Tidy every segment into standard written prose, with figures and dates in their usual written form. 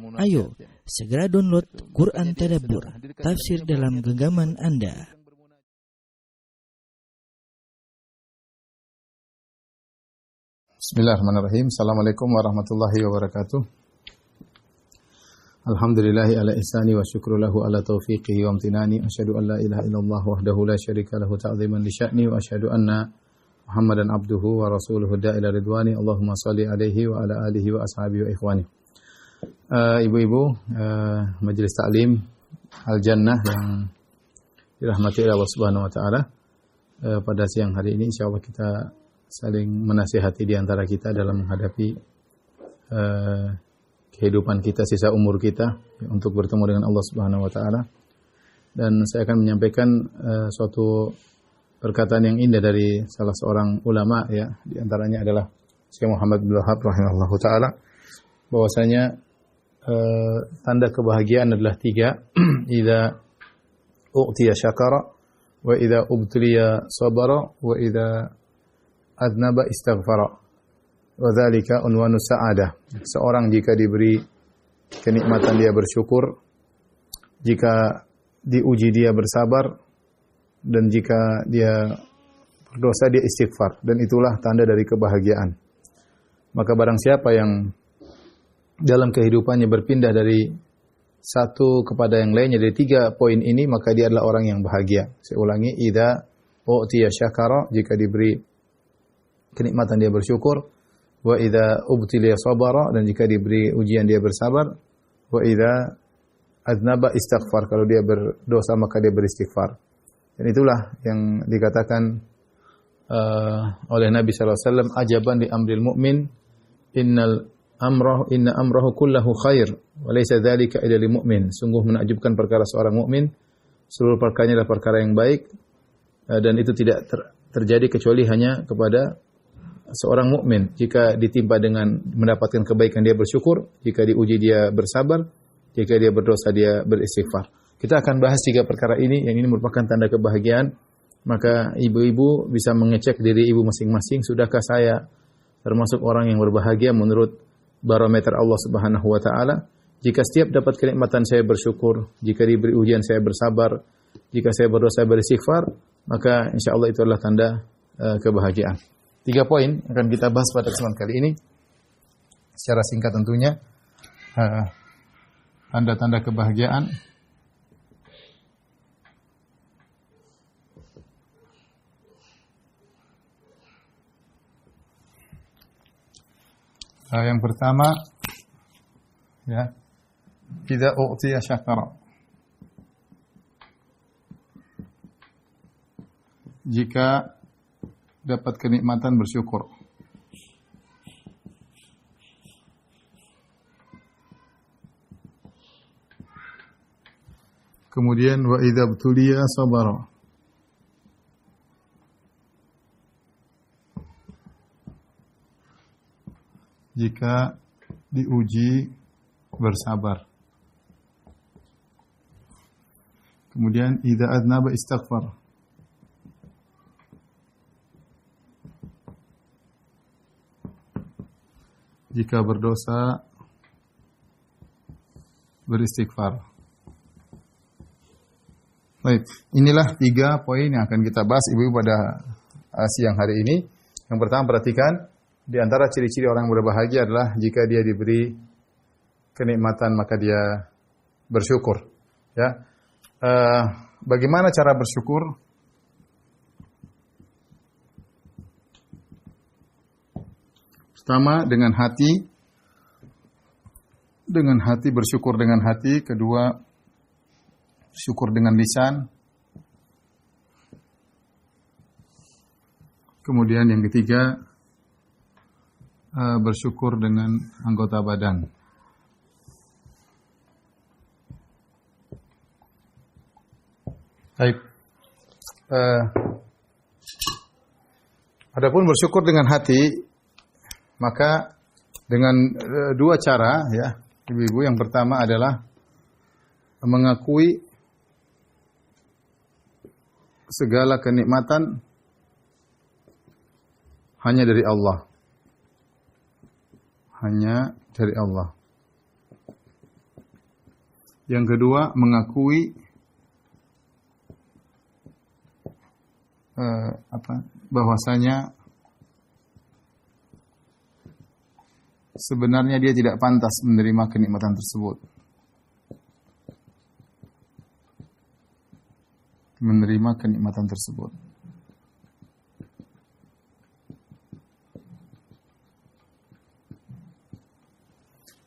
Ayo, segera download Quran Tadabbur, tafsir dalam genggaman Anda. Bismillahirrahmanirrahim. Assalamualaikum warahmatullahi wabarakatuh. Alhamdulillahi ala ihsani wa syukru lahu ala taufiqihi wa amtinani. Asyhadu an la ilaha illallah wahdahu la syarika lahu ta'ziman li sya'ni wa asyhadu anna Muhammadan abduhu wa rasuluhu da'ila ridwani. Allahumma salli alaihi wa ala alihi wa ashabihi wa ikhwani. Ibu-ibu, majelis taklim Al-Jannah yang dirahmati Allah Subhanahu wa taala. Pada siang hari ini insyaallah kita saling menasihati di antara kita dalam menghadapi kehidupan kita, sisa umur kita untuk bertemu dengan Allah Subhanahu wa taala. Dan saya akan menyampaikan suatu perkataan yang indah dari salah seorang ulama, ya, di antaranya adalah Syekh Muhammad bin Wahab rahimahullahu taala, bahwasanya tanda kebahagiaan adalah 3. Idza u'tiya syakara wa idza ubtuliya sabara wa idza adnaba istaghfara wa dzalika unwanu sa'adah. Seorang jika diberi kenikmatan dia bersyukur, jika diuji dia bersabar, dan jika dia berdosa dia istighfar, dan itulah tanda dari kebahagiaan. Maka barang siapa yang dalam kehidupannya berpindah dari satu kepada yang lainnya, dari 3 poin ini, maka dia adalah orang yang bahagia. Saya ulangi, idza u'tiya syakara, jika diberi kenikmatan dia bersyukur, wa idza ubtiliya sabara, dan jika diberi ujian dia bersabar, wa idza adnaba istighfar, kalau dia berdosa maka dia beristighfar. Dan itulah yang dikatakan oleh Nabi sallallahu alaihi wasallam, ajaban li amril mu'min, inna amrahu kullahu khair wa laysa dzalika illa lil mu'min. Sungguh menakjubkan perkara seorang mukmin, seluruh perkaranya adalah perkara yang baik, dan itu tidak terjadi kecuali hanya kepada seorang mukmin. Jika ditimpa dengan mendapatkan kebaikan dia bersyukur, jika diuji dia bersabar, jika dia berdosa dia beristighfar. Kita akan bahas 3 perkara ini, yang ini merupakan tanda kebahagiaan. Maka ibu-ibu bisa mengecek diri ibu masing-masing, sudahkah saya termasuk orang yang berbahagia menurut barometer Allah Subhanahu wa taala? Jika setiap dapat kenikmatan saya bersyukur, jika diberi ujian saya bersabar, jika saya berdosa beristighfar, maka insyaallah itu adalah tanda kebahagiaan. 3 poin akan kita bahas pada kesempatan kali ini secara singkat tentunya. Tanda-tanda kebahagiaan. Yang pertama, ya, idza u'tiya syakara. Jika dapat kenikmatan bersyukur. Kemudian wa idza btuliya sabara. Jika diuji bersabar. Kemudian idza adnaba istighfar. Jika berdosa beristighfar. Baik, inilah 3 poin yang akan kita bahas ibu-ibu pada siang hari ini. Yang pertama, perhatikan, di antara ciri-ciri orang yang berbahagia adalah jika dia diberi kenikmatan maka dia bersyukur. Ya, bagaimana cara bersyukur? Pertama, dengan hati, bersyukur dengan hati. Kedua, syukur dengan lisan. Kemudian yang ketiga, bersyukur dengan anggota badan. Baik. Adapun bersyukur dengan hati, maka dengan 2 cara, ya, ibu-ibu. Yang pertama adalah mengakui segala kenikmatan hanya dari Allah. Hanya dari Allah. Yang kedua, mengakui bahwasanya sebenarnya dia tidak pantas menerima kenikmatan tersebut. Menerima kenikmatan tersebut.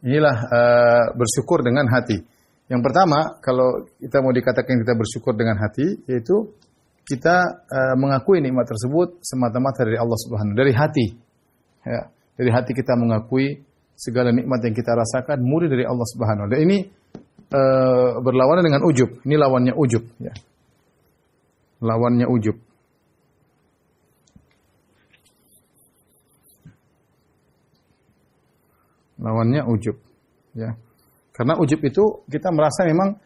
Inilah bersyukur dengan hati. Yang pertama, kalau kita mau dikatakan kita bersyukur dengan hati, yaitu kita mengakui nikmat tersebut semata-mata dari Allah Subhanahu, dari hati. Ya, dari hati kita mengakui segala nikmat yang kita rasakan murni dari Allah Subhanahu. Dan ini berlawanan dengan ujub. Ini lawannya ujub. Ya. Lawannya ujub. Lawannya ujub. Ya. Karena ujub itu kita merasa memang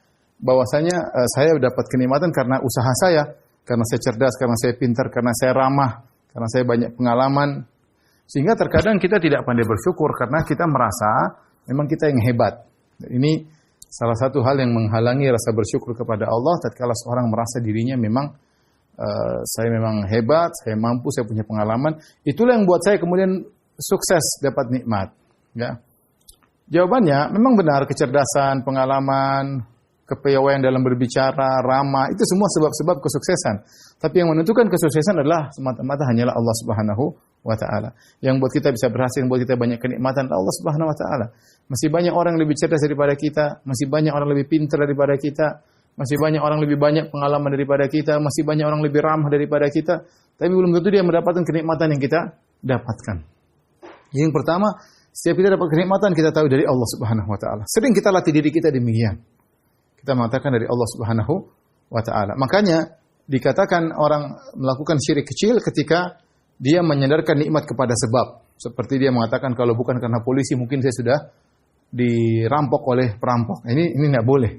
bahwasanya saya dapat kenikmatan karena usaha saya, karena saya cerdas, karena saya pintar, karena saya ramah, karena saya banyak pengalaman. Sehingga terkadang kita tidak pandai bersyukur karena kita merasa memang kita yang hebat. Ini salah satu hal yang menghalangi rasa bersyukur kepada Allah tatkala seorang merasa dirinya memang saya memang hebat, saya mampu, saya punya pengalaman. Itulah yang buat saya kemudian sukses dapat nikmat. Ya. Jawabannya memang benar, kecerdasan, pengalaman, kepiawaian dalam berbicara, ramah, itu semua sebab-sebab kesuksesan. Tapi yang menentukan kesuksesan adalah semata-mata hanyalah Allah Subhanahu wa taala. Yang buat kita bisa berhasil, yang buat kita banyak kenikmatan Allah Subhanahu wa taala. Masih banyak orang yang lebih cerdas daripada kita, masih banyak orang lebih pintar daripada kita, masih banyak orang lebih banyak pengalaman daripada kita, masih banyak orang lebih ramah daripada kita, tapi belum tentu dia mendapatkan kenikmatan yang kita dapatkan. Yang pertama, setiap kita dapat kenikmatan kita tahu dari Allah Subhanahu wa taala. Sering kita latih diri kita demikian. Kita mengatakan dari Allah Subhanahu wa taala. Makanya dikatakan orang melakukan syirik kecil ketika dia menyandarkan nikmat kepada sebab. Seperti dia mengatakan kalau bukan karena polisi mungkin saya sudah dirampok oleh perampok. Ini enggak boleh.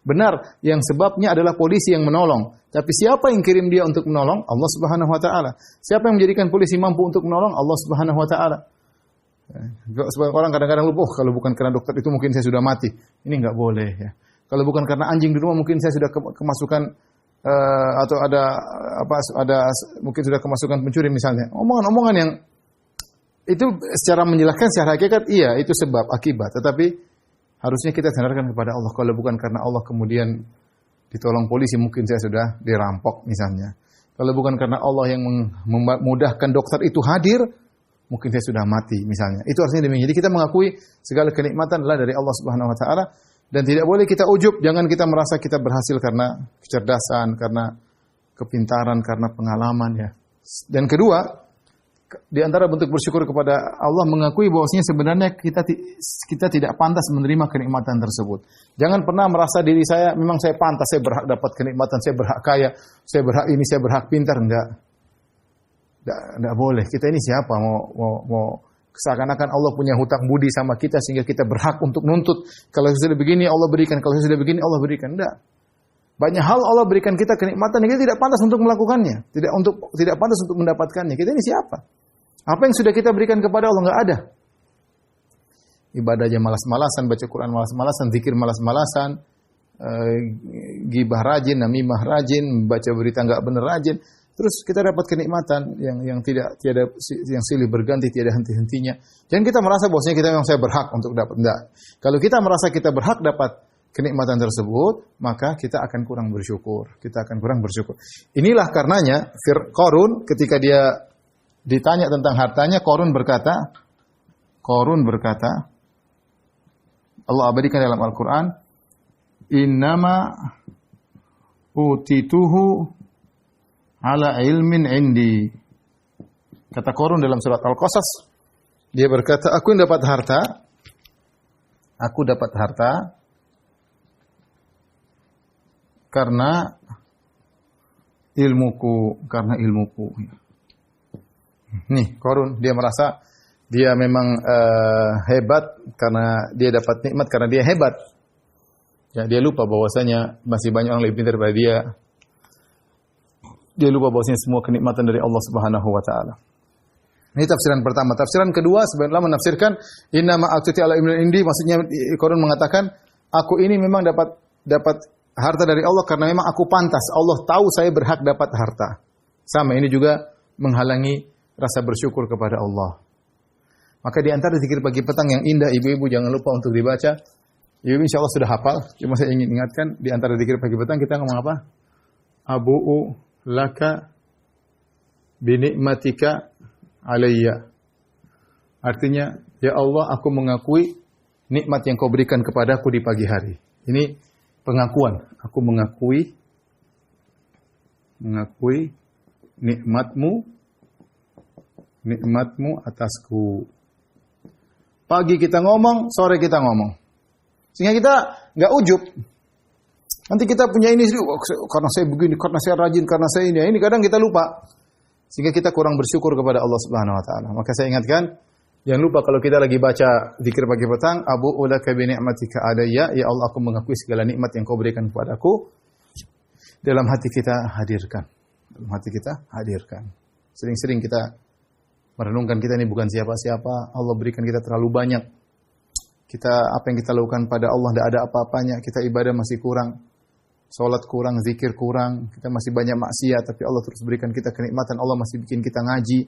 Benar, yang sebabnya adalah polisi yang menolong. Tapi siapa yang kirim dia untuk menolong? Allah Subhanahu wa taala. Siapa yang menjadikan polisi mampu untuk menolong? Allah Subhanahu wa taala. Sebagian orang kadang-kadang lupa, kalau bukan karena dokter itu mungkin saya sudah mati. Ini enggak boleh ya. Kalau bukan karena anjing di rumah mungkin saya sudah kemasukan atau ada mungkin sudah kemasukan pencuri misalnya. Omongan-omongan yang itu secara menjelaskan secara hakikat iya itu sebab akibat, tetapi harusnya kita sandarkan kepada Allah. Kalau bukan karena Allah kemudian ditolong polisi mungkin saya sudah dirampok misalnya. Kalau bukan karena Allah yang memudahkan dokter itu hadir, mungkin saya sudah mati misalnya. Itu artinya demikian. Jadi kita mengakui segala kenikmatan adalah dari Allah Subhanahu wa taala dan tidak boleh kita ujub, jangan kita merasa kita berhasil karena kecerdasan, karena kepintaran, karena pengalaman ya. Dan kedua, di antara bentuk bersyukur kepada Allah mengakui bahwasanya sebenarnya kita tidak pantas menerima kenikmatan tersebut. Jangan pernah merasa diri saya memang saya pantas, saya berhak dapat kenikmatan, saya berhak kaya, saya berhak ini, saya berhak pintar, enggak. Enggak boleh. Kita ini siapa mau seakan-akan Allah punya hutang budi sama kita sehingga kita berhak untuk nuntut. Kalau sudah begini Allah berikan, kalau sudah begini Allah berikan. Enggak. Banyak hal Allah berikan kita kenikmatan yang kita tidak pantas untuk melakukannya, tidak pantas untuk mendapatkannya. Kita ini siapa? Apa yang sudah kita berikan kepada Allah enggak ada. Ibadahnya malas-malasan, baca Quran malas-malasan, zikir malas-malasan, gibah rajin, namimah rajin, baca berita enggak benar rajin. Terus kita dapat kenikmatan yang tiada yang silih berganti, tiada henti-hentinya. Jangan kita merasa bahwasanya kita memang saya berhak untuk dapat. Enggak. Kalau kita merasa kita berhak dapat kenikmatan tersebut, maka kita akan kurang bersyukur. Kita akan kurang bersyukur. Inilah karenanya Qarun ketika dia ditanya tentang hartanya, Qarun berkata, Allah abadikan dalam Al-Quran, innama utituhu ala ilmin indi. Kata Qarun dalam surat Al-Qasas, dia berkata, aku dapat harta karena ilmuku. Nih, Qarun dia merasa dia memang hebat karena dia dapat nikmat karena dia hebat. Ya, dia lupa bahwasanya masih banyak orang lebih pintar daripada dia. Dia lupa bahwasanya semua kenikmatan dari Allah Subhanahu wa taala. Ini tafsiran pertama. Tafsiran kedua sebagian ulama menafsirkan innama aqtati ala ilmin indi, maksudnya Qarun mengatakan aku ini memang dapat dapat harta dari Allah karena memang aku pantas. Allah tahu saya berhak dapat harta. Sama, ini juga menghalangi rasa bersyukur kepada Allah. Maka di antara zikir pagi petang yang indah, ibu-ibu jangan lupa untuk dibaca. Ibu insya Allah sudah hafal, cuma saya ingin ingatkan, di antara zikir pagi petang kita ngomong apa? Abu'u laka binikmatika alayya. Artinya, ya Allah, aku mengakui nikmat yang kau berikan kepadaku di pagi hari. Ini pengakuan. Aku mengakui nikmatmu atasku. Pagi kita ngomong, sore kita ngomong. Sehingga kita nggak ujub. Nanti kita punya ini, karena saya begini, karena saya rajin, karena saya ini. Ini kadang kita lupa. Sehingga kita kurang bersyukur kepada Allah Subhanahu Wa Taala. Maka saya ingatkan, jangan lupa kalau kita lagi baca zikir pagi petang, Abu'u laka bi ni'matika alayya, ya Allah aku mengakui segala nikmat yang kau berikan kepadaku. Dalam hati kita hadirkan. Dalam hati kita hadirkan. Sering-sering kita merenungkan kita ini bukan siapa-siapa. Allah berikan kita terlalu banyak. Apa yang kita lakukan pada Allah tidak ada apa-apanya. Kita ibadah masih kurang. Salat kurang, zikir kurang. Kita masih banyak maksiat. Tapi Allah terus berikan kita kenikmatan. Allah masih bikin kita ngaji.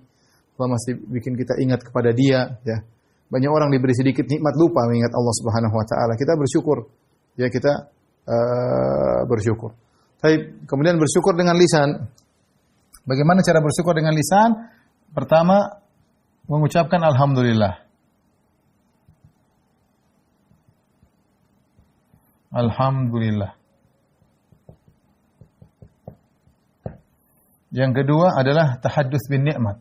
Allah masih bikin kita ingat kepada Dia. Ya. Banyak orang diberi sedikit nikmat lupa mengingat Allah Subhanahu Wa Taala. Kita bersyukur. Ya kita bersyukur. Tapi kemudian bersyukur dengan lisan. Bagaimana cara bersyukur dengan lisan? Pertama, mengucapkan Alhamdulillah. Alhamdulillah. Yang kedua adalah tahadduts bin nikmat.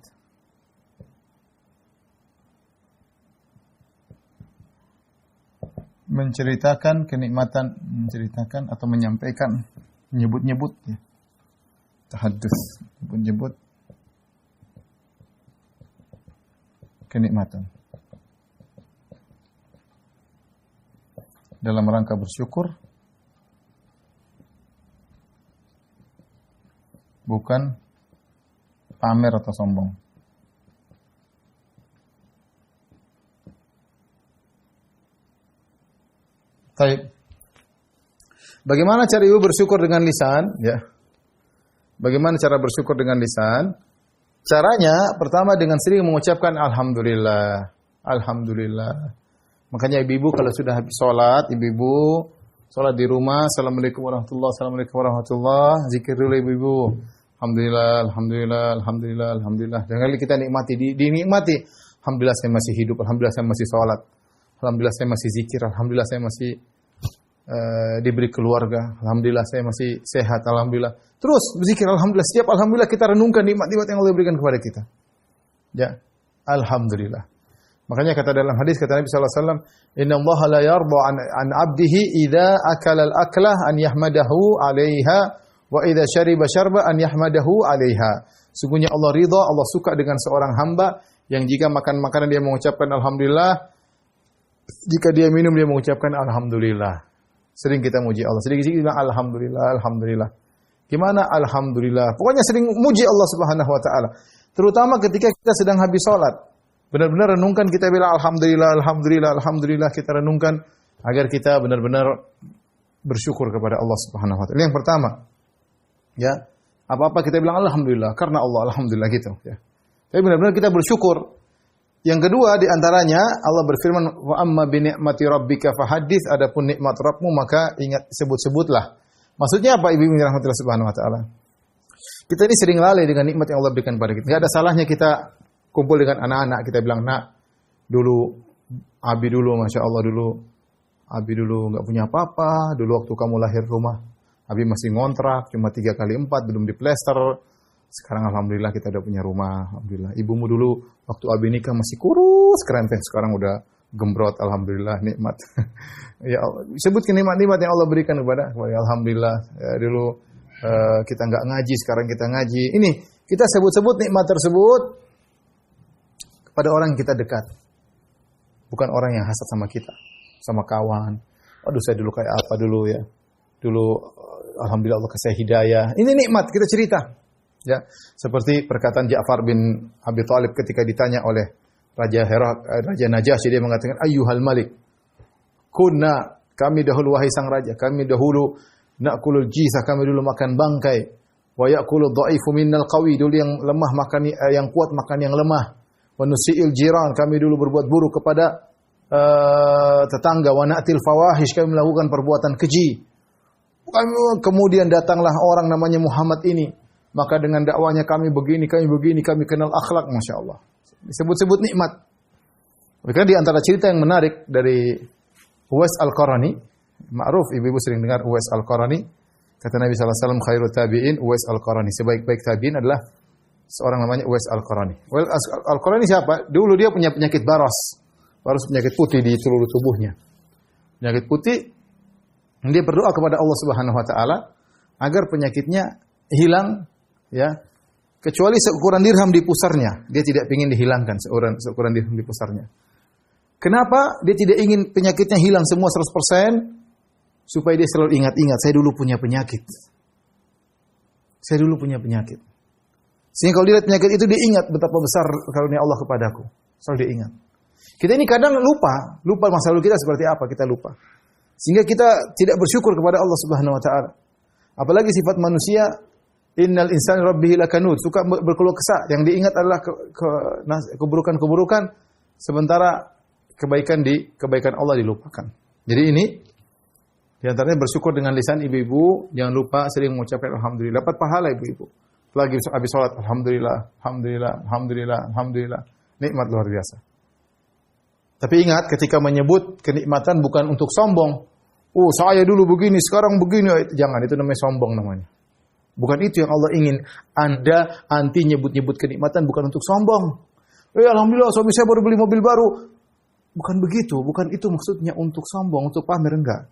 Menceritakan kenikmatan, menceritakan atau menyampaikan, menyebut-nyebut ya. Tahadduts, menyebut kenikmatan. Dalam rangka bersyukur, bukan pamer atau sombong. Baik. Bagaimana cara ibu bersyukur dengan lisan? Ya. Bagaimana cara bersyukur dengan lisan? Caranya pertama dengan sering mengucapkan Alhamdulillah. Alhamdulillah. Makanya ibu-ibu kalau sudah habis sholat, ibu-ibu sholat di rumah, Assalamualaikum warahmatullahi wabarakatuh, Assalamualaikum warahmatullahi wabarakatuh, zikir dulu ibu-ibu. Alhamdulillah, Alhamdulillah, Alhamdulillah, Alhamdulillah. Jangan kita nikmati, dinikmati. Alhamdulillah saya masih hidup, Alhamdulillah saya masih sholat, Alhamdulillah saya masih zikir, Alhamdulillah saya masih diberi keluarga, Alhamdulillah saya masih sehat, Alhamdulillah. Terus berzikir, Alhamdulillah. Setiap Alhamdulillah kita renungkan nikmat-nikmat yang Allah berikan kepada kita. Ya, Alhamdulillah. Makanya kata dalam hadis kata Nabi sallallahu alaihi wasallam, "Inna Allah la yarda an 'abdihi idza akala al-aklah an yahmadahu 'alaiha wa idza syariba syarba an yahmadahu 'alaiha." Sungguhnya Allah ridha, Allah suka dengan seorang hamba yang jika makan makanan dia mengucapkan alhamdulillah, jika dia minum dia mengucapkan alhamdulillah. Sering kita muji Allah, sedikit-sedikit bilang alhamdulillah, alhamdulillah. Gimana alhamdulillah? Pokoknya sering muji Allah Subhanahu wa taala. Terutama ketika kita sedang habis salat. Benar-benar renungkan, kita bilang alhamdulillah, alhamdulillah, alhamdulillah, kita renungkan agar kita benar-benar bersyukur kepada Allah Subhanahu wa taala. Yang pertama, ya, apa-apa kita bilang alhamdulillah karena Allah, alhamdulillah gitu, ya. Tapi benar-benar kita bersyukur. Yang kedua di antaranya Allah berfirman, wa amma bi ni'mati rabbika fahaddits, adapun nikmat Rabbmu maka ingat, sebut-sebutlah. Maksudnya apa ibu-ibu rahmatillah subhanahu wa taala? Kita ini sering lalai dengan nikmat yang Allah berikan pada kita. Enggak ada salahnya kita kumpul dengan anak-anak, kita bilang, "Nak, dulu Abi dulu, Masya Allah dulu, Abi dulu enggak punya apa-apa, dulu waktu kamu lahir rumah, Abi masih ngontrak, cuma 3x4, belum diplester. Sekarang alhamdulillah kita udah punya rumah, alhamdulillah. Ibumu dulu waktu Abi nikah masih kurus, kerempeng, sekarang udah gembrot, alhamdulillah, nikmat." Ya Allah, sebutkan nikmat-nikmat yang Allah berikan kepada alhamdulillah. Ya, dulu kita enggak ngaji, sekarang kita ngaji. Ini kita sebut-sebut nikmat tersebut pada orang yang kita dekat. Bukan orang yang hasad sama kita, sama kawan. Aduh saya dulu kayak apa dulu ya. Dulu alhamdulillah Allah kasih hidayah. Ini nikmat, kita cerita. Ya, seperti perkataan Ja'far bin Abi Thalib ketika ditanya oleh Raja Najasyi, dia mengatakan, "Ayyuhal Malik, kunna Kami dahulu wahai sang raja, kami dahulu na'kulul jizah, kami dulu makan bangkai. Wa ya'kulul dha'ifu minnal qawi, dulu yang lemah makan yang kuat makan yang lemah. Wa nusi'il jiran, kami dulu berbuat buruk kepada tetangga. Wa na'til fawahish, kami melakukan perbuatan keji. Kemudian datanglah orang namanya Muhammad ini. Maka dengan dakwanya kami begini, kami kenal akhlak, Masya Allah. Disebut-sebut nikmat. Maka di antara cerita yang menarik dari Uwais Al-Qarani, ma'ruf ibu-ibu sering dengar Uwais Al-Qarani. Kata Nabi SAW, khairut tabi'in Uwais Al-Qarani. Sebaik-baik tabi'in adalah seorang namanya Uwais Al-Qarani. Uwais Al-Qarani siapa? Dulu dia punya penyakit baros. Baros penyakit putih di seluruh tubuhnya. Penyakit putih. Dia berdoa kepada Allah Subhanahu wa taala agar penyakitnya hilang, ya. Kecuali seukuran dirham di pusarnya, dia tidak ingin dihilangkan seukuran dirham di pusarnya. Kenapa dia tidak ingin penyakitnya hilang semua 100%? Supaya dia selalu ingat-ingat, saya dulu punya penyakit. Saya dulu punya penyakit. Sehingga kalau dia lihat penyakit itu, dia ingat betapa besar karunia Allah kepadaku. Selalu dia ingat. Kita ini kadang lupa masa lalu kita seperti apa, kita lupa. Sehingga kita tidak bersyukur kepada Allah Subhanahu wa taala. Apalagi sifat manusia, innal insana rabbih lakanud, suka berkeluh kesah. Yang diingat adalah keburukan-keburukan, sementara kebaikan Allah dilupakan. Jadi ini di antaranya bersyukur dengan lisan ibu-ibu, jangan lupa sering mengucapkan alhamdulillah, dapat pahala ibu-ibu. Lagi habis salat alhamdulillah, alhamdulillah, alhamdulillah, alhamdulillah. Nikmat luar biasa. Tapi ingat ketika menyebut kenikmatan bukan untuk sombong. Oh, saya dulu begini, sekarang begini. Jangan, itu namanya sombong namanya. Bukan itu yang Allah ingin. Anda anti nyebut-nyebut kenikmatan bukan untuk sombong. Alhamdulillah suami saya baru beli mobil baru. Bukan begitu, bukan itu maksudnya untuk sombong, untuk pamer, enggak.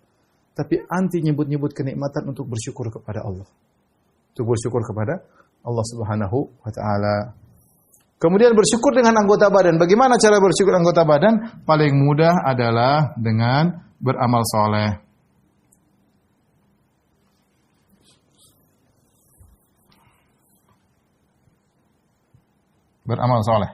Tapi anti nyebut-nyebut kenikmatan untuk bersyukur kepada Allah. Untuk bersyukur kepada Allah Subhanahu wa taala. Kemudian bersyukur dengan anggota badan. Bagaimana cara bersyukur anggota badan? Paling mudah adalah dengan beramal soleh. Beramal soleh.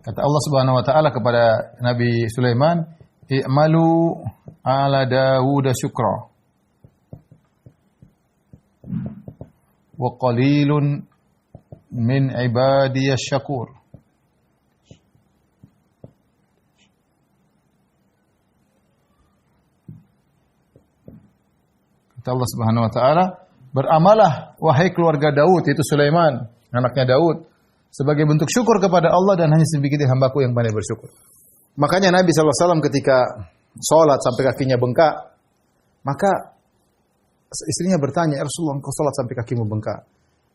Kata Allah Subhanahu wa taala kepada Nabi Sulaiman, "I'malu ala Dawud syukra. Wa qalilun min ibadiyas syakur." Kata Allah Subhanahu wa taala, "Beramalah wahai keluarga Daud," itu Sulaiman, anaknya Daud, sebagai bentuk syukur kepada Allah dan hanya sedikit hambaku yang pandai bersyukur. Makanya Nabi SAW ketika sholat sampai kakinya bengkak, maka istrinya bertanya, "Ya Rasulullah, engkau sholat sampai kakimu bengkak?"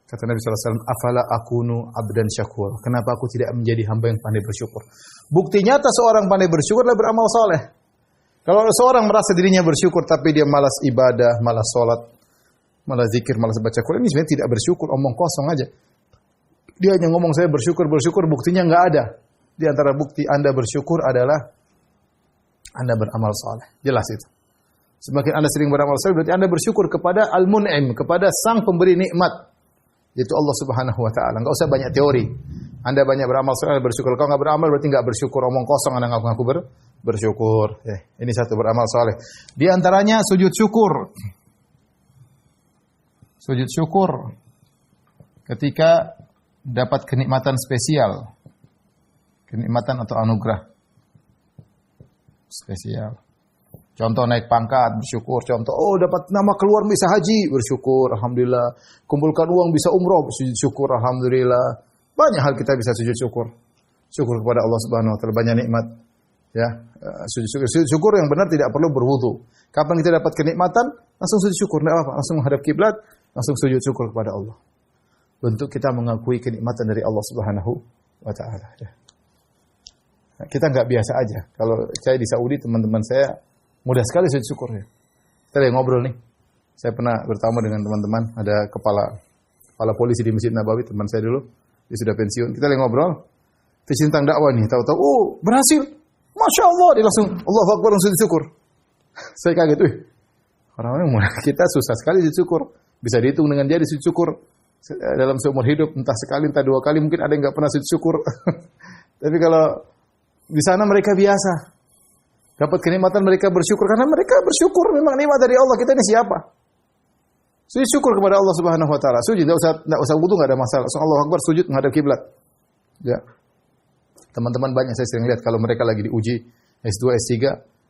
Kata Nabi SAW, "Afala akunu abdan syakur." Kenapa aku tidak menjadi hamba yang pandai bersyukur? Bukti nyata seorang pandai bersyukur adalah beramal soleh. Kalau seorang merasa dirinya bersyukur tapi dia malas ibadah, malas sholat, malas zikir, malas baca Quran, ini sebenarnya tidak bersyukur, omong kosong aja. Dia hanya ngomong saya bersyukur, buktinya nggak ada. Di antara bukti Anda bersyukur adalah Anda beramal soleh. Jelas itu. Semakin Anda sering beramal soleh, berarti Anda bersyukur kepada Al-Mun'im, kepada Sang Pemberi nikmat. Yaitu Allah Subhanahu wa taala. Enggak usah banyak teori. Anda banyak beramal soleh, bersyukur. Kalau enggak beramal berarti enggak bersyukur, omong kosong Anda ngaku-ngaku bersyukur. Ini satu beramal soleh. Di antaranya sujud syukur. Sujud syukur ketika dapat kenikmatan spesial. Kenikmatan atau anugerah spesial. Contoh naik pangkat, bersyukur. Contoh, dapat nama keluar bisa haji, bersyukur, alhamdulillah. Kumpulkan uang bisa umroh, sujud syukur, alhamdulillah. Banyak hal kita bisa sujud syukur. Syukur kepada Allah Subhanahu wa taala, banyak nikmat. Ya, sujud syukur yang benar tidak perlu berwudu. Kapan kita dapat kenikmatan, langsung sujud syukur, enggak apa-apa. Langsung menghadap kiblat, langsung sujud syukur kepada Allah. Bentuk kita mengakui kenikmatan dari Allah Subhanahu wa taala. Ya. Nah, kita enggak biasa aja. Kalau saya di Saudi, teman-teman saya mudah sekali sujud syukur ya. Kita lagi ngobrol nih. Saya pernah bertamu dengan teman-teman, ada kepala polisi di Masjid Nabawi, teman saya dulu. Dia sudah pensiun. Kita lagi ngobrol. Visi tentang dakwah nih, tahu-tahu berhasil. Masya Allah, dia langsung Allahu Akbar, langsung sujud syukur. Saya kaget, orang-orang kita susah sekali sujud syukur. Bisa dihitung dengan jari sujud syukur dalam seumur hidup, entah sekali, entah dua kali, mungkin ada yang enggak pernah sujud syukur. Tapi kalau di sana mereka biasa. Dapat kenikmatan mereka bersyukur karena mereka bersyukur memang nikmat dari Allah. Kita ini siapa? Sujud syukur kepada Allah Subhanahu wa taala. Sujud enggak usah wudu, enggak ada masalah. Allahu Akbar, sujud menghadap kiblat. Ya. Teman-teman banyak saya sering lihat kalau mereka lagi diuji S2, S3,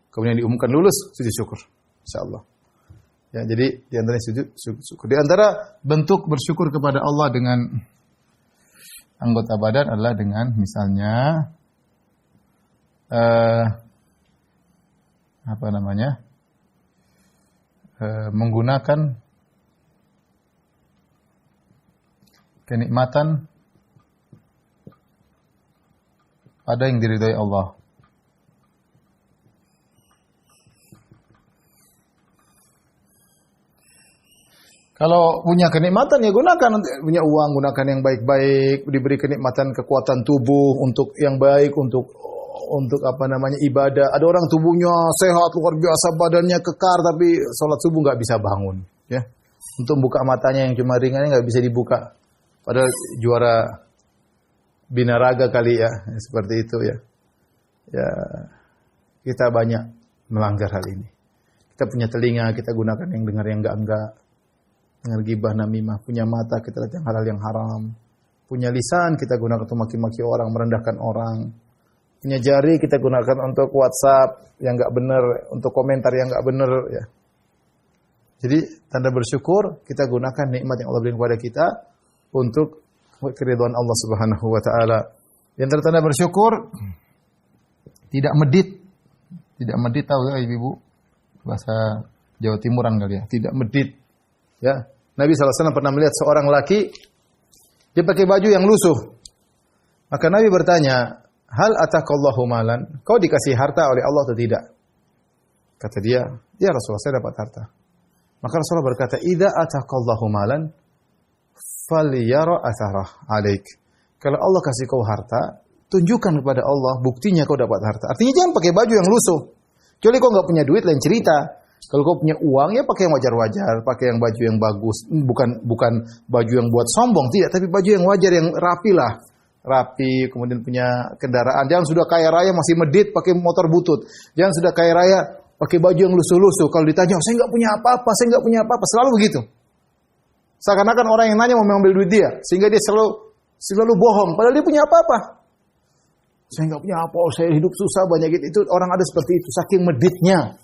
kemudian diumumkan lulus, sujud syukur. Insyaallah. Ya, jadi di antara sujud syukur. Di antara bentuk bersyukur kepada Allah dengan anggota badan adalah dengan misalnya menggunakan kenikmatan pada yang diridhai Allah. Kalau punya kenikmatan ya gunakan, punya uang gunakan yang baik-baik, diberi kenikmatan kekuatan tubuh untuk yang baik, untuk ibadah. Ada orang tubuhnya sehat luar biasa, badannya kekar tapi sholat subuh nggak bisa bangun, ya. Untuk buka matanya yang cuma ringannya nggak bisa dibuka. Padahal juara binaraga kali ya, seperti itu ya. Ya, kita banyak melanggar hal ini. Kita punya telinga, kita gunakan yang dengar yang enggak. Dengar gibah namimah, punya mata kita lihat yang halal yang haram. Punya lisan kita gunakan untuk maki-maki orang, merendahkan orang. Punya jari kita gunakan untuk WhatsApp yang enggak benar, untuk komentar yang enggak benar ya. Jadi tanda bersyukur kita gunakan nikmat yang Allah berikan kepada kita untuk keridhaan Allah Subhanahu wa taala. Yang tanda bersyukur tidak medit. Tidak medit tahu ya Ibu? Bahasa Jawa Timuran kali ya, tidak medit. Ya. Nabi SAW pernah melihat seorang laki, dia pakai baju yang lusuh. Maka Nabi bertanya, hal atakallahu malan? Kau dikasih harta oleh Allah atau tidak? Kata dia, ya Rasulullah saya dapat harta. Maka Rasulullah berkata, idza atakallahu malan, falyara atharah alaik. Kalau Allah kasih kau harta, tunjukkan kepada Allah buktinya kau dapat harta. Artinya jangan pakai baju yang lusuh. Kecuali kau enggak punya duit lain cerita. Kalau kau punya uang ya pakai yang wajar-wajar, pakai yang baju yang bagus, bukan baju yang buat sombong, tidak, tapi baju yang wajar yang rapi lah. Rapi, kemudian punya kendaraan. Jangan sudah kaya raya masih medit pakai motor butut. Jangan sudah kaya raya pakai baju yang lusuh-lusuh. Kalau ditanya, saya enggak punya apa-apa, saya enggak punya apa-apa, selalu begitu. Seakan-akan orang yang nanya mau mengambil duit dia, sehingga dia selalu bohong padahal dia punya apa-apa. Saya enggak punya apa, saya hidup susah banyak gitu. Itu orang ada seperti itu, saking meditnya.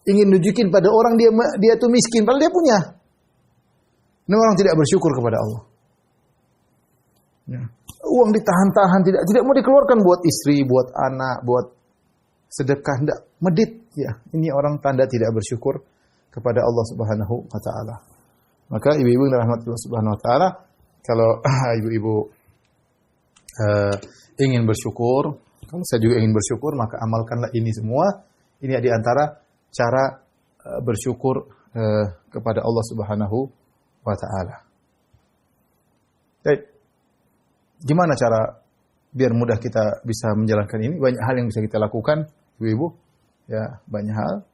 Ingin nunjukin pada orang dia tuh miskin, padahal dia punya. Ini orang tidak bersyukur kepada Allah. Ya. Uang ditahan-tahan, tidak mau dikeluarkan buat istri, buat anak, buat sedekah, tidak, medit. Ya, ini orang tanda tidak bersyukur kepada Allah Subhanahu wa taala. Maka ibu-ibu yang dirahmati Allah Subhanahu wa taala, kalau ibu-ibu ingin bersyukur, kalau saya juga ingin bersyukur, maka amalkanlah ini semua. Ini di antara cara bersyukur kepada Allah Subhanahu wa taala. Baik. Gimana cara biar mudah kita bisa menjalankan ini? Banyak hal yang bisa kita lakukan, Ibu-ibu. Ya, banyak hal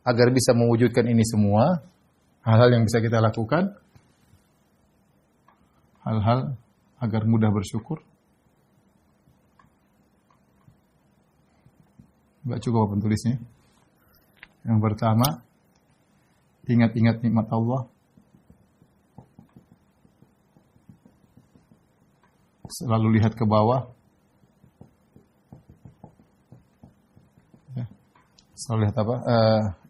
agar bisa mewujudkan ini semua. Hal-hal yang bisa kita lakukan. Hal-hal agar mudah bersyukur. Enggak cukup apa tulisnya? Yang pertama, ingat-ingat nikmat Allah. Selalu lihat ke bawah. Ya. Selalu lihat apa?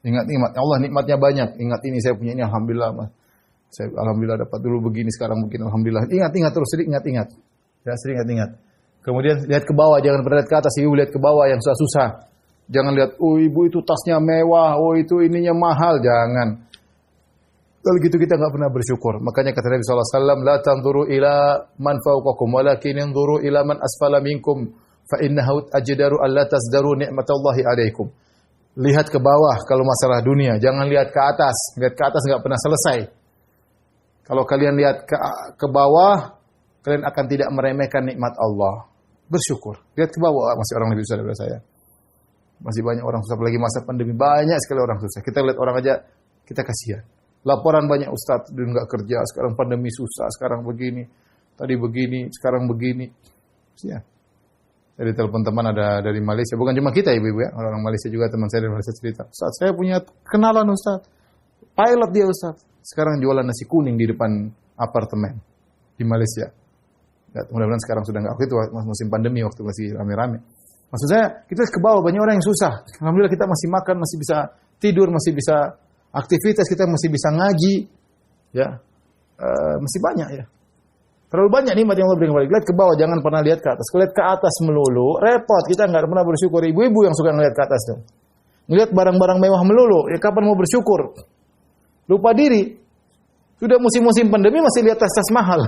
Ingat nikmat Allah, nikmatnya banyak. Ingat ini saya punya ini, alhamdulillah. Saya alhamdulillah dapat dulu begini, sekarang mungkin alhamdulillah. Ingat terus, sering ingat. Ya, sering ingat. Kemudian lihat ke bawah, jangan pernah lihat ke atas. Ibu lihat ke bawah yang susah-susah. Jangan lihat, oh ibu itu tasnya mewah, oh itu ininya mahal. Jangan. Kalau gitu kita enggak pernah bersyukur. Makanya kata Nabi SAW, la tanzuru ila man fawqakum, walakin inzuru ila man asfala minkum, fa innahu ajdaru alla tasdaru ni'matallahi alaikum. Lihat ke bawah kalau masalah dunia. Jangan lihat ke atas. Lihat ke atas enggak pernah selesai. Kalau kalian lihat ke bawah, kalian akan tidak meremehkan nikmat Allah. Bersyukur. Lihat ke bawah, masih orang lebih susah daripada saya. Masih banyak orang susah, apalagi masa pandemi. Banyak sekali orang susah. Kita lihat orang aja, kita kasihan. Laporan banyak ustaz, dia nggak kerja, sekarang pandemi susah, sekarang begini. Tadi begini, sekarang begini. Ya. Dari telepon teman ada dari Malaysia, bukan cuma kita ibu-ibu ya, orang Malaysia juga teman saya dari Malaysia cerita. Ustaz, saya punya kenalan Ustaz, pilot dia Ustaz. Sekarang jualan nasi kuning di depan apartemen di Malaysia. Ya, mudah-mudahan sekarang sudah enggak. Waktu itu musim pandemi, waktu masih rame-rame. Maksud saya, kita ke bawah banyak orang yang susah. Alhamdulillah kita masih makan, masih bisa tidur, masih bisa aktivitas, kita masih bisa ngaji. Ya, masih banyak ya. Terlalu banyak nikmat yang Allah berikan. Lihat ke bawah, jangan pernah lihat ke atas. Kalau lihat ke atas melulu, repot. Kita nggak pernah bersyukur. Ibu-ibu yang suka ngelihat ke atas tuh. Ngelihat barang-barang mewah melulu, ya kapan mau bersyukur? Lupa diri. Sudah musim-musim pandemi masih lihat tas-tas mahal.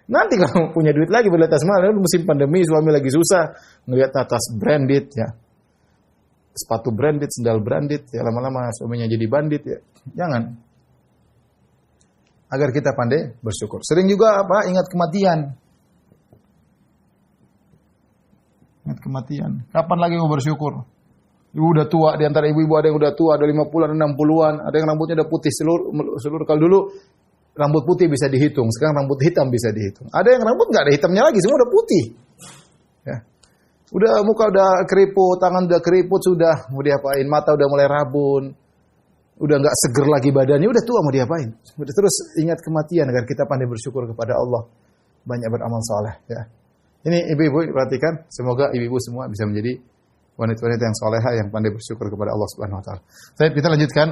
Nanti kalau punya duit lagi beli tas mahal, musim pandemi suami lagi susah, ngelihat tas branded ya. Sepatu branded, sendal branded, ya lama-lama suaminya jadi bandit ya. Jangan. Agar kita pandai bersyukur. Sering juga apa? Ingat kematian. Ingat kematian. Kapan lagi mau bersyukur? Ibu udah tua, di antara ibu-ibu ada yang udah tua, ada 50-an, 60-an, ada yang rambutnya udah putih seluruh. Kalau dulu rambut putih bisa dihitung, sekarang rambut hitam bisa dihitung. Ada yang rambut nggak ada hitamnya lagi, semua udah putih. Ya. Udah muka udah keriput, tangan udah keriput sudah, mau diapain? Mata udah mulai rabun. Udah nggak seger lagi badannya, udah tua mau diapain? Udah terus ingat kematian agar kita pandai bersyukur kepada Allah, banyak beramal saleh. Ya. Ini ibu-ibu perhatikan, semoga ibu-ibu semua bisa menjadi wanita-wanita yang soleha yang pandai bersyukur kepada Allah Subhanahu Wa Taala. Kita lanjutkan.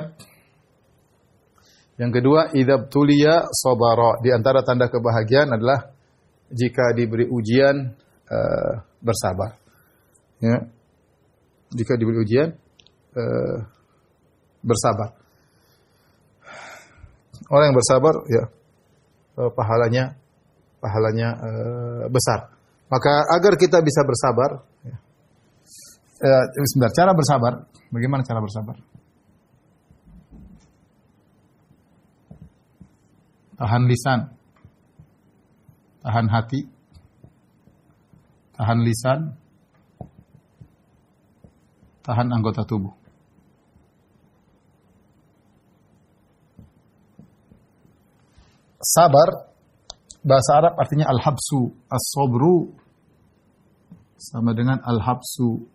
Yang kedua, idzab tuliya sabara. Di antara tanda kebahagiaan adalah jika diberi ujian bersabar. Ya. Jika diberi ujian bersabar. Orang yang bersabar ya pahalanya besar. Maka agar kita bisa bersabar ya. Sebentar, cara bersabar. Bagaimana cara bersabar? Tahan lisan. Tahan hati. Tahan lisan. Tahan anggota tubuh. Sabar, bahasa Arab artinya al-habsu, as-sabru sama dengan al-habsu.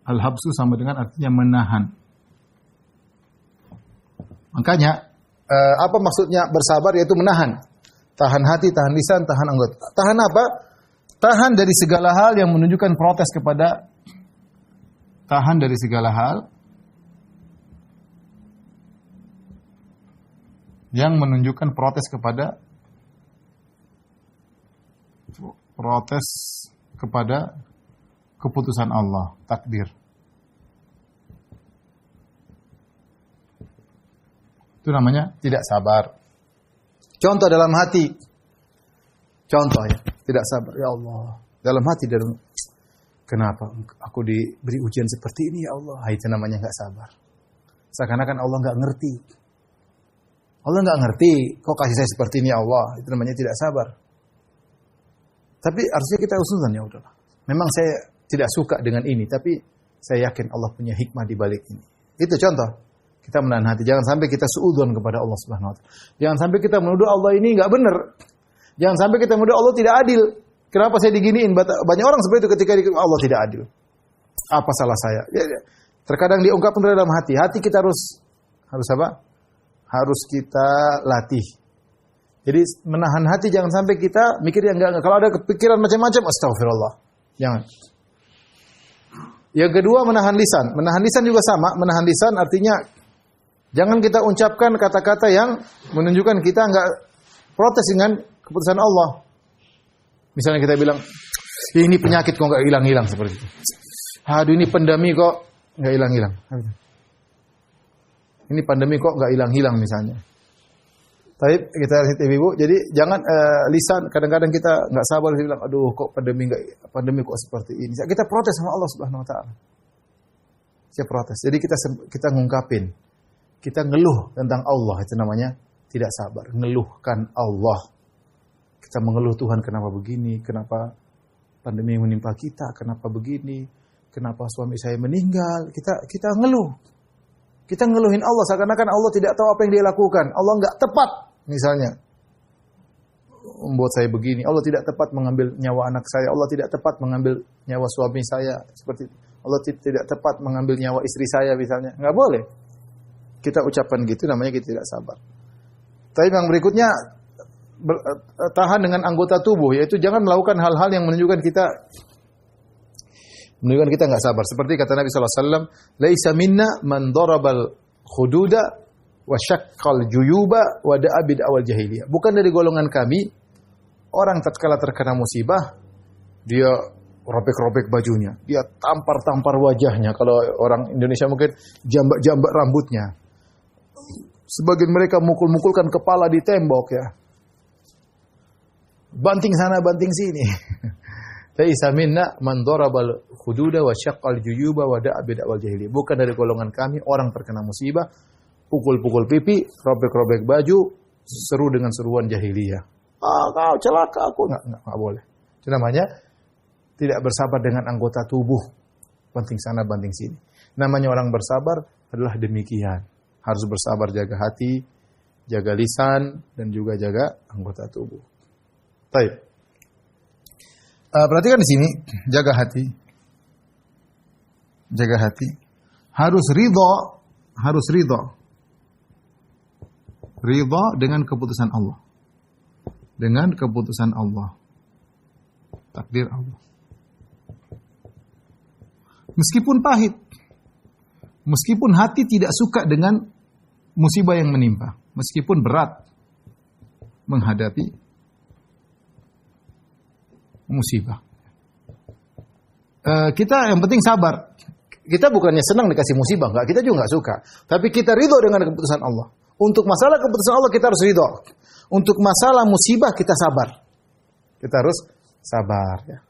Al-habsu sama dengan artinya menahan. Makanya, apa maksudnya bersabar? Yaitu menahan. Tahan hati, tahan lisan, tahan anggota. Tahan apa? Tahan dari segala hal yang menunjukkan protes kepada tahan dari segala hal yang menunjukkan protes kepada keputusan Allah, takdir. Itu namanya tidak sabar. Contoh dalam hati. Contoh ya, tidak sabar. Ya Allah, dalam hati kenapa aku diberi ujian seperti ini ya Allah? Itu namanya enggak sabar. Seakan-akan Allah enggak ngerti. Allah nggak ngerti, kok kasih saya seperti ini Allah, itu namanya tidak sabar. Tapi harusnya kita usulkan ya udahlah. Memang saya tidak suka dengan ini, tapi saya yakin Allah punya hikmah di balik ini. Itu contoh. Kita menahan hati, jangan sampai kita suudzon kepada Allah Subhanahu wa taala. Jangan sampai kita menuduh Allah ini nggak benar. Jangan sampai kita menuduh Allah tidak adil. Kenapa saya diginiin? Banyak orang seperti itu ketika Allah tidak adil. Apa salah saya? Ya, terkadang diungkapkan dalam hati. Hati kita harus apa? Harus kita latih. Jadi menahan hati jangan sampai kita mikir yang enggak. Kalau ada kepikiran macam-macam, astagfirullah. Jangan. Yang kedua menahan lisan. Menahan lisan juga sama. Menahan lisan artinya jangan kita ucapkan kata-kata yang menunjukkan kita enggak protes dengan keputusan Allah. Misalnya kita bilang, ini penyakit kok enggak hilang-hilang seperti itu. Aduh ini pandemi kok enggak hilang-hilang. Ini pandemi kok nggak hilang-hilang misalnya. Tapi kita lihat ibu, jadi jangan lisan. Kadang-kadang kita nggak sabar bilang, aduh kok pandemi kok seperti ini. Kita protes sama Allah Subhanahu Wa Taala. Kita protes. Jadi kita ngungkapin, kita ngeluh tentang Allah, itu namanya tidak sabar. Ngeluhkan Allah. Kita mengeluh Tuhan kenapa begini, kenapa pandemi menimpa kita, kenapa begini, kenapa suami saya meninggal. Kita ngeluh. Kita ngeluhin Allah seakan-akan Allah tidak tahu apa yang dia lakukan. Allah nggak tepat, misalnya. membuat saya begini. Allah tidak tepat mengambil nyawa anak saya. Allah tidak tepat mengambil nyawa suami saya. Seperti itu. Allah tidak tepat mengambil nyawa istri saya misalnya. Nggak boleh. Kita ucapkan gitu, namanya kita tidak sabar. Tapi yang berikutnya, tahan dengan anggota tubuh, yaitu jangan melakukan hal-hal yang menunjukkan kita nggak sabar. Seperti kata Nabi SAW, laisa minna man darabal khududa wa syaqqal juyuba wa da'a bid'awal jahiliyah. Bukan dari golongan kami orang tatkala terkena musibah dia robek-robek bajunya, dia tampar-tampar wajahnya. Kalau orang Indonesia mungkin jambak-jambak rambutnya. Sebagian mereka mukul-mukulkan kepala di tembok ya. Banting sana, banting sini. Laisa minna man darabal khududa wa syaqqal juyuba wa da'a bid'awal jahiliyah. Bukan dari golongan kami orang terkena musibah pukul-pukul pipi, robek-robek baju, seru dengan seruan jahiliyah. Kau celaka aku, enggak boleh. Itu namanya tidak bersabar dengan anggota tubuh. Banting sana, banting sini. Namanya orang bersabar adalah demikian. Harus bersabar, jaga hati, jaga lisan, dan juga jaga anggota tubuh. Baik. Perhatikan di sini, jaga hati. Jaga hati. Harus ridha. Ridha dengan keputusan Allah. Dengan keputusan Allah. Takdir Allah. Meskipun pahit. Meskipun hati tidak suka dengan musibah yang menimpa. Meskipun berat menghadapi musibah. Kita yang penting sabar. Kita bukannya senang dikasih musibah, enggak, kita juga enggak suka. Tapi kita ridho dengan keputusan Allah. Untuk masalah keputusan Allah kita harus ridho. Untuk masalah musibah kita sabar. Kita harus sabar ya.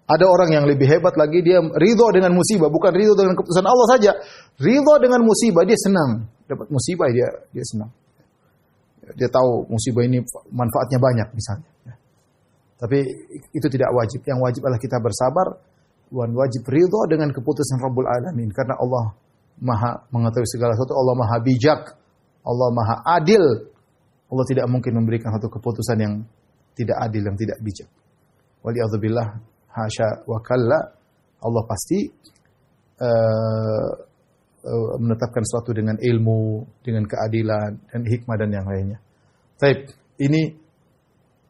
Ada orang yang lebih hebat lagi, dia ridho dengan musibah, bukan ridho dengan keputusan Allah saja. Ridho dengan musibah, dia senang. Dapat musibah dia senang. Dia tahu musibah ini manfaatnya banyak misalnya. Tapi itu tidak wajib. Yang wajib adalah kita bersabar dan wajib ridho dengan keputusan Rabbul Alamin. Karena Allah Maha mengetahui segala sesuatu, Allah Maha bijak, Allah Maha adil. Allah tidak mungkin memberikan satu keputusan yang tidak adil, yang tidak bijak. Waliyadzubillah, hasya wa kalla, Allah pasti menetapkan sesuatu dengan ilmu, dengan keadilan, dan hikmah dan yang lainnya. Baik, ini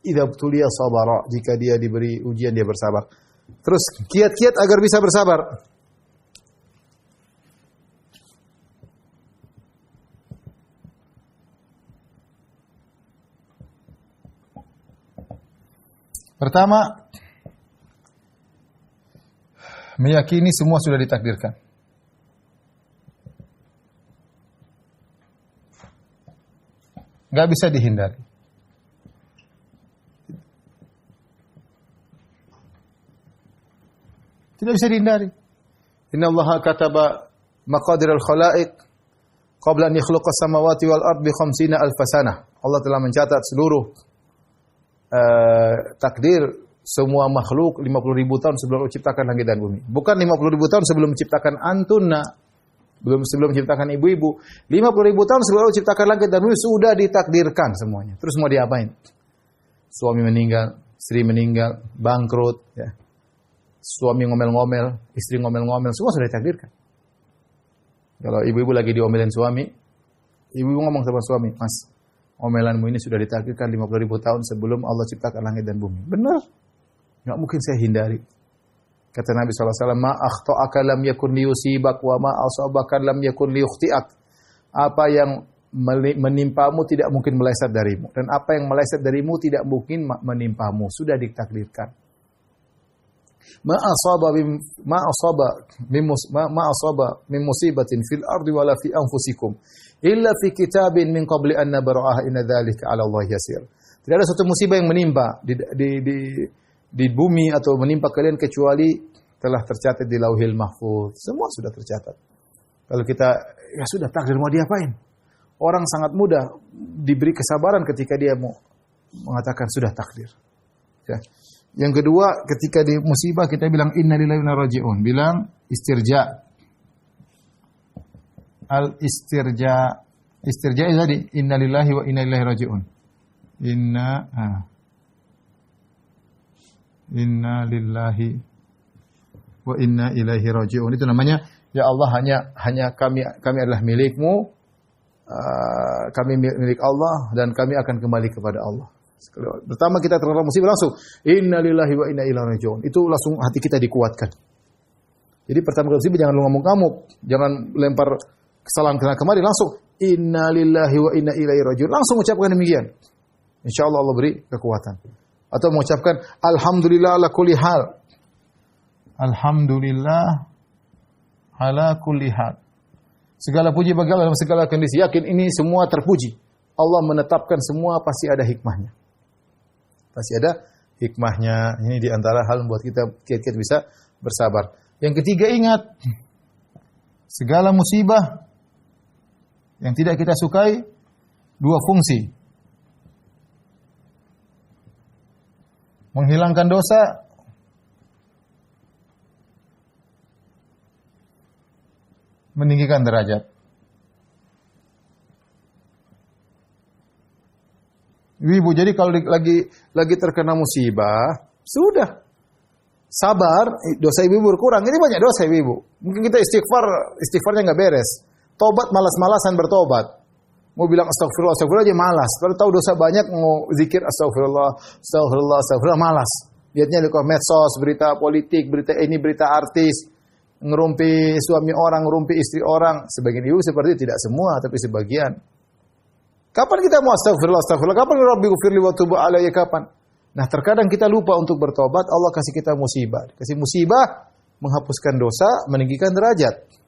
idza btuliya sabara, jika dia diberi ujian dia bersabar. Terus kiat-kiat agar bisa bersabar. Pertama, meyakini semua sudah ditakdirkan. Enggak bisa dihindari. Tidak bisa dihindari. Inna Allah kataba maqadir al-khalaiq qabla an yakhluqa as-samawati wal ard bi 50,000 sanah. Allah telah mencatat seluruh takdir semua makhluk 50,000 tahun sebelum Allah ciptakan langit dan bumi. Bukan 50,000 tahun sebelum menciptakan antunna, sebelum menciptakan ibu-ibu. 50,000 tahun sebelum Allah ciptakan langit dan bumi sudah ditakdirkan semuanya. Terus mau diapain? Suami meninggal, istri meninggal, bangkrut, ya. Suami ngomel-ngomel, istri ngomel-ngomel, semua sudah ditakdirkan. Kalau ibu-ibu lagi diomelin suami, ibu-ibu ngomong sama suami, "Mas, omelanmu ini sudah ditakdirkan 50,000 tahun sebelum Allah ciptakan langit dan bumi." Benar. Enggak mungkin saya hindari. Kata Nabi SAW, "Ma akhta'aka lam yakun liyusibak wa ma asabaka lam yakun liyukhti'ak." Apa yang menimpamu tidak mungkin meleset darimu, dan apa yang meleset darimu tidak mungkin menimpamu, sudah ditakdirkan. Ma asaba min musibatin fil ardi wala fi anfusikum illa fi kitabin min qabli an nabra'aha inna dzalika 'ala Allah yasir. Tidak ada satu musibah yang menimpa di bumi atau menimpa kalian kecuali telah tercatat di Lauhil Mahfuz. Semua sudah tercatat. Kalau kita ya sudah takdir mau diapain? Orang sangat mudah diberi kesabaran ketika dia mau mengatakan sudah takdir. Ya. Yang kedua, ketika di musibah kita bilang innalillahi wa inna ilaihi raji'un, bilang istirja. Al-istirja. Istirja itu tadi innalillahi wa inna ilaihi raji'un. Inna lillahi wa inna ilaihi raji'un. Itu namanya, ya Allah, hanya kami adalah milik-Mu, kami milik Allah dan kami akan kembali kepada Allah. Pertama kita terkena musibah langsung inna lillahi wa inna ilaihi raji'un. Itu langsung hati kita dikuatkan. Jadi pertama kali musibah jangan lu ngamuk-ngamuk, jangan lempar kesalahan kemari, langsung inna lillahi wa inna ilaihi raji'un. Langsung ucapkan demikian. Insyaallah Allah beri kekuatan. Atau mengucapkan alhamdulillah ala kulli hal. Alhamdulillah ala kulli hal. Segala puji bagi Allah dalam segala kondisi. Yakin ini semua terpuji. Allah menetapkan semua pasti ada hikmahnya. Pasti ada hikmahnya. Ini di antara hal membuat kita bisa bersabar. Yang ketiga, ingat, segala musibah yang tidak kita sukai, dua fungsi. Menghilangkan dosa, meninggikan derajat. Ibu, jadi kalau lagi terkena musibah, sudah sabar, dosa ibu berkurang. Ini banyak dosa ibu. Mungkin kita istighfarnya nggak beres. Tobat malas-malasan bertobat. Mau bilang astagfirullah aja malas. Kalau tahu dosa banyak mau zikir astagfirullah malas. Lihatnya di medsos, berita politik, berita ini, berita artis, ngerumpi suami orang, ngerumpi istri orang. Sebagian ibu seperti itu, tidak semua, tapi sebagian. Kapan kita mau astagfirullah? Kapan Rabbi ghfirli wa tub alayya, kapan? Nah, terkadang kita lupa untuk bertobat, Allah kasih kita musibah. Kasih musibah menghapuskan dosa, meninggikan derajat.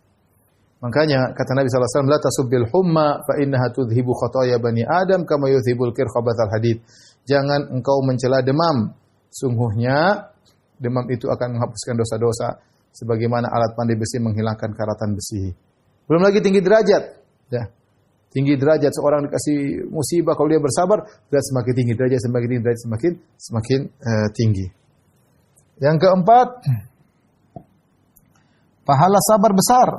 Makanya kata Nabi SAW, la tasubbil humma fa innaha tudhibu khataya bani Adam kama yudhibul kirkha bathal hadid. Jangan engkau mencela demam. Sungguhnya demam itu akan menghapuskan dosa-dosa sebagaimana alat pandai besi menghilangkan karatan besi. Belum lagi tinggi derajat. Ya. Tinggi derajat, seorang dikasih musibah, kalau dia bersabar, derajat semakin tinggi, derajat semakin tinggi. Yang keempat, pahala sabar besar.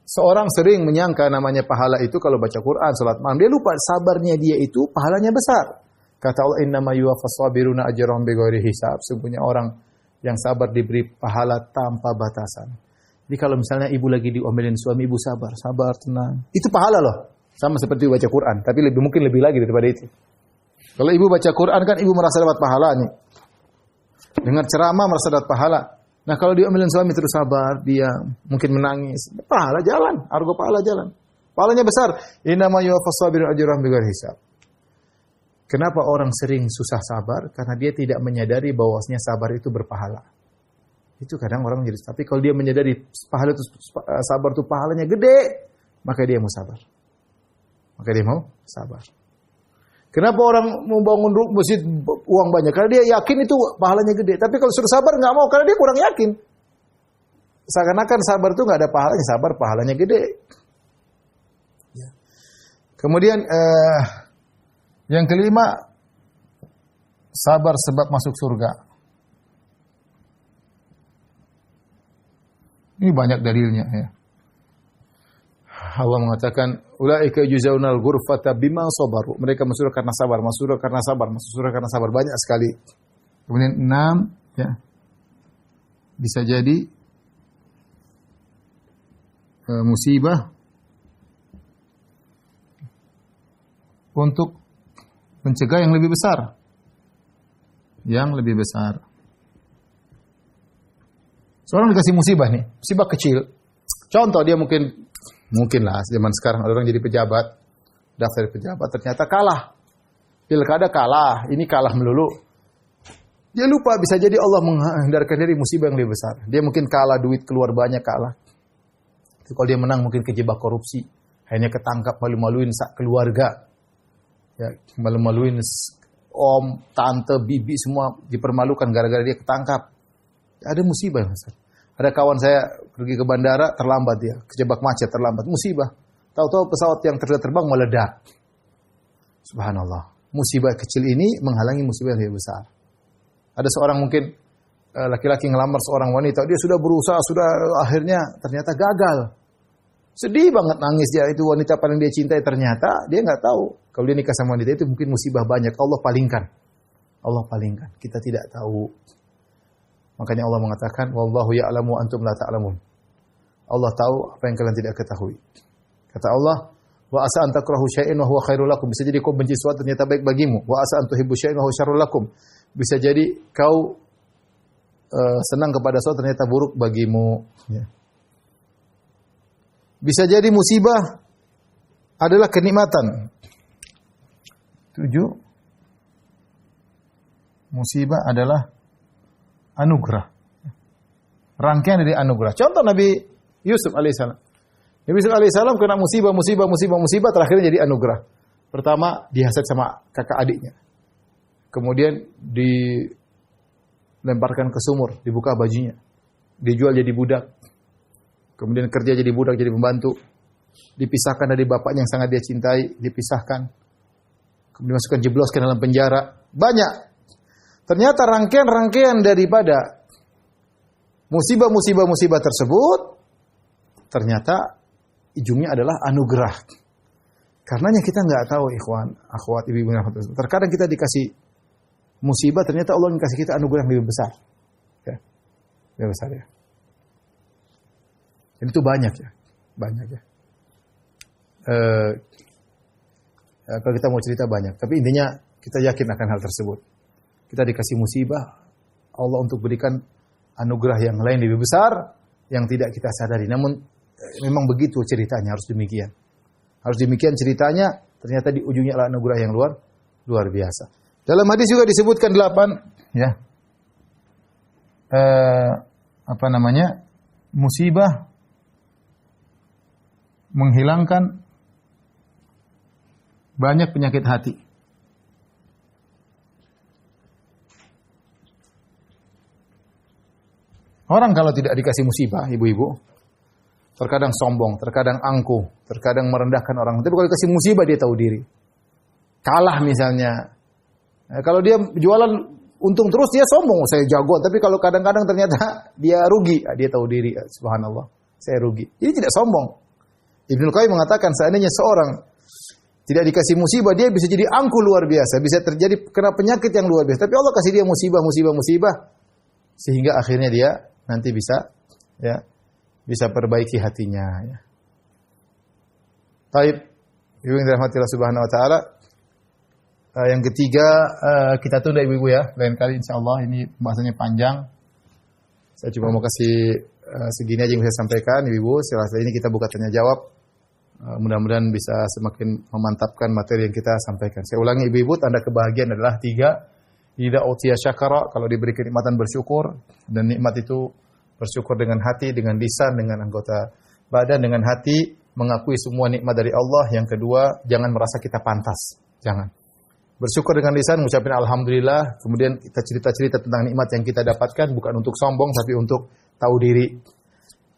Seorang sering menyangka namanya pahala itu kalau baca Quran, salat malam, dia lupa sabarnya dia itu pahalanya besar. Kata Allah, innama yuwaffas sabiruna ajrahum bighairi hisab. Sesungguhnya orang yang sabar diberi pahala tanpa batasan. Jadi kalau misalnya ibu lagi diomelin suami, ibu sabar, tenang. Itu pahala loh. Sama seperti baca Quran, tapi mungkin lebih lagi daripada itu. Kalau ibu baca Quran kan ibu merasa dapat pahala nih. Dengar ceramah merasa dapat pahala. Nah, kalau diomelin suami terus sabar, dia mungkin menangis. Pahala jalan, argo pahala jalan. Pahalanya besar. Innama yuwaffas sabirun ajrahum bighairi hisab. Kenapa orang sering susah sabar? Karena dia tidak menyadari bahwasanya sabar itu berpahala. Itu kadang orang menjadi, tapi kalau dia menyadari pahala itu sabar itu pahalanya gede, maka dia mau sabar. Kenapa orang mau bangun masjid uang banyak? Karena dia yakin itu pahalanya gede. Tapi kalau suruh sabar nggak mau, karena dia kurang yakin. Seakan-akan sabar itu nggak ada pahalanya, sabar pahalanya gede. Ya. Kemudian yang kelima, sabar sebab masuk surga. Ini banyak dalilnya ya. Allah mengatakan ulaika yuzaunal ghurfata bima sabaru. Mereka masuk surga karena sabar, masuk surga karena sabar, masuk surga karena sabar, banyak sekali. Kemudian 6 ya. Bisa jadi musibah untuk mencegah yang lebih besar. Yang lebih besar. Seorang dikasih musibah nih, musibah kecil. Contoh dia mungkin lah zaman sekarang ada orang jadi pejabat, daftar pejabat ternyata kalah. Pilkada kalah, ini kalah melulu. Dia lupa bisa jadi Allah menghindarkan dari musibah yang lebih besar. Dia mungkin kalah, duit keluar banyak kalah. Itu kalau dia menang mungkin kejebak korupsi, hanya ketangkap malu-maluin sak keluarga. Ya, malu-maluin om, tante, bibi semua dipermalukan gara-gara dia ketangkap. Ada musibah, Mas. Ada kawan saya pergi ke bandara, terlambat dia. Kejebak macet, terlambat. Musibah. Tahu-tahu pesawat yang terbang meledak. Subhanallah. Musibah kecil ini menghalangi musibah yang lebih besar. Ada seorang mungkin laki-laki ngelamar seorang wanita. Dia sudah berusaha, sudah akhirnya ternyata gagal. Sedih banget, nangis dia, itu wanita paling dia cintai, ternyata dia nggak tahu kalau dia nikah sama wanita itu mungkin musibah banyak. Allah palingkan. Allah palingkan. Kita tidak tahu. Makanya Allah mengatakan, wallahu ya'lamu antum la ta'lamun. Allah tahu apa yang kalian tidak ketahui. Kata Allah, wa asa an takrahu syai'an wa huwa khairul lakum. Bisa jadi kau benci sesuatu ternyata baik bagimu. Wa asa an tuhibbu syai'an wa huwa syarrul lakum. Bisa jadi kau senang kepada sesuatu ternyata buruk bagimu. Ya. Bisa jadi musibah adalah kenikmatan. 7. Musibah adalah anugerah. Rangkaian dari anugerah. Contoh Nabi Yusuf alaihissalam. Nabi Yusuf alaihissalam kena musibah, terakhirnya jadi anugerah. Pertama, dihasad sama kakak adiknya. Kemudian dilemparkan ke sumur, dibuka bajunya. Dijual jadi budak. Kemudian kerja jadi budak, jadi pembantu. Dipisahkan dari bapaknya yang sangat dia cintai, dipisahkan. Kemudian masukkan jebloskan dalam penjara. Banyak. Ternyata rangkaian-rangkaian daripada musibah tersebut, ternyata ujungnya adalah anugerah. Karenanya kita nggak tahu, ikhwan, akhwat, ibu-ibu yang rahmatullah. Terkadang kita dikasih musibah, ternyata Allah kasih kita anugerah yang lebih besar. Ya. Lebih besar ya. Dan itu banyak ya. Banyak ya. Kalau kita mau cerita banyak. Tapi intinya kita yakin akan hal tersebut. Kita dikasih musibah, Allah untuk berikan anugerah yang lain lebih besar, yang tidak kita sadari. Namun memang begitu ceritanya, harus demikian. Harus demikian ceritanya, ternyata di ujungnya adalah anugerah yang luar biasa. Dalam hadis juga disebutkan 8, ya. Musibah menghilangkan banyak penyakit hati. Orang kalau tidak dikasih musibah, ibu-ibu, terkadang sombong, terkadang angkuh, terkadang merendahkan orang. Tapi kalau dikasih musibah dia tahu diri. Kalah misalnya. Kalau dia jualan untung terus dia sombong, saya jago. Tapi kalau kadang-kadang ternyata dia rugi, dia tahu diri. Subhanallah, saya rugi. Ini tidak sombong. Ibnu Qayyim mengatakan seandainya seorang tidak dikasih musibah, dia bisa jadi angkuh luar biasa, bisa terjadi kena penyakit yang luar biasa. Tapi Allah kasih dia musibah, sehingga akhirnya dia nanti bisa perbaiki hatinya. Ya. Taib, ibu yang dirahmati Allah Subhanahu Wa Taala. Yang ketiga kita tunda ibu-ibu ya, lain kali insyaallah, ini bahasanya panjang. Saya cuma mau kasih segini aja yang bisa sampaikan ibu-ibu. Setelah ini kita buka tanya jawab. Mudah-mudahan bisa semakin memantapkan materi yang kita sampaikan. Saya ulangi ibu-ibu, tanda kebahagiaan adalah 3. Idza utiya syakara, kalau diberi kenikmatan bersyukur, dan nikmat itu bersyukur dengan hati, dengan lisan, dengan anggota badan, dengan hati, mengakui semua nikmat dari Allah. Yang kedua, jangan merasa kita pantas. Jangan. Bersyukur dengan lisan, mengucapkan alhamdulillah, kemudian kita cerita-cerita tentang nikmat yang kita dapatkan, bukan untuk sombong, tapi untuk tahu diri.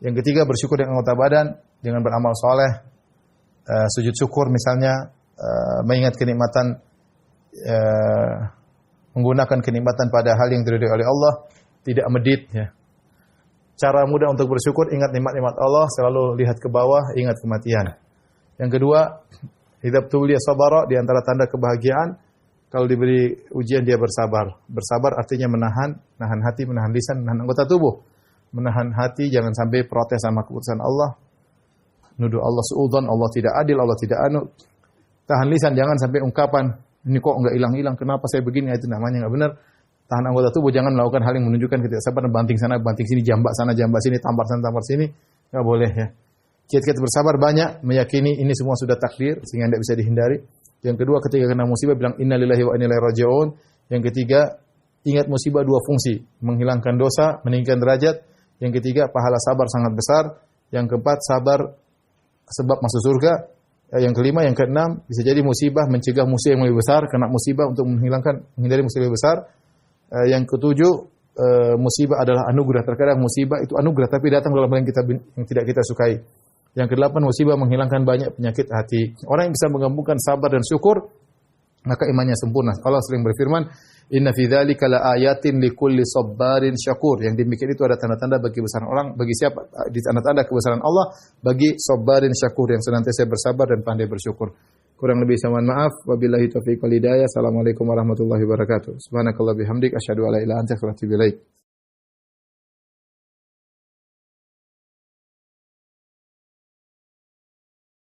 Yang ketiga, bersyukur dengan anggota badan, dengan beramal soleh, sujud syukur misalnya, mengingat kenikmatan, menggunakan kenikmatan pada hal yang diridhai oleh Allah, tidak medit. Ya. Cara mudah untuk bersyukur, ingat nikmat-nikmat Allah, selalu lihat ke bawah, ingat kematian. Yang kedua, idza btuliya sabara, di antara tanda kebahagiaan, kalau diberi ujian dia bersabar. Bersabar artinya menahan hati, menahan lisan, menahan anggota tubuh. Menahan hati, jangan sampai protes sama keputusan Allah. Nuduh Allah suudzon, Allah tidak adil, Allah tidak anu. Tahan lisan, jangan sampai ungkapan, ini kok enggak hilang-hilang, kenapa saya begini, itu namanya enggak benar. Tahan anggota tubuh, jangan melakukan hal yang menunjukkan ketidaksabaran, banting sana, banting sini, jambak sana, jambak sini, tampar sana, tampar sini. Enggak boleh ya. Kiat-kiat bersabar banyak, meyakini ini semua sudah takdir, sehingga tidak bisa dihindari. Yang kedua, ketika kena musibah, bilang innalillahi wa inna ilaihi raji'un. Yang ketiga, ingat musibah 2 fungsi, menghilangkan dosa, meninggikan derajat. Yang ketiga, pahala sabar sangat besar. Yang keempat, sabar sebab masuk surga. Yang kelima, yang keenam, bisa jadi musibah mencegah musibah yang lebih besar, kena musibah untuk menghindari musibah yang lebih besar. Yang ketujuh, musibah adalah anugerah. Terkadang musibah itu anugerah, tapi datang dalam hal yang tidak kita sukai. Yang kedelapan, musibah menghilangkan banyak penyakit hati. Orang yang bisa menggabungkan sabar dan syukur, maka imannya sempurna. Allah sering berfirman, "Inna fi dzalika laayatin likulli sabbarin syakur." Yang demikian itu ada tanda-tanda bagi besaran orang, bagi siapa? Di tanda-tanda kebesaran Allah bagi sabbarin syakur yang senantiasa bersabar dan pandai bersyukur. Kurang lebih saya mohon maaf. Wabillahi taufiq wal hidayah. Assalamualaikum warahmatullahi wabarakatuh. Subhanakallah bihamdik asyhadu an la ilaha illa anta astaghfiruka wa atubu ilaik.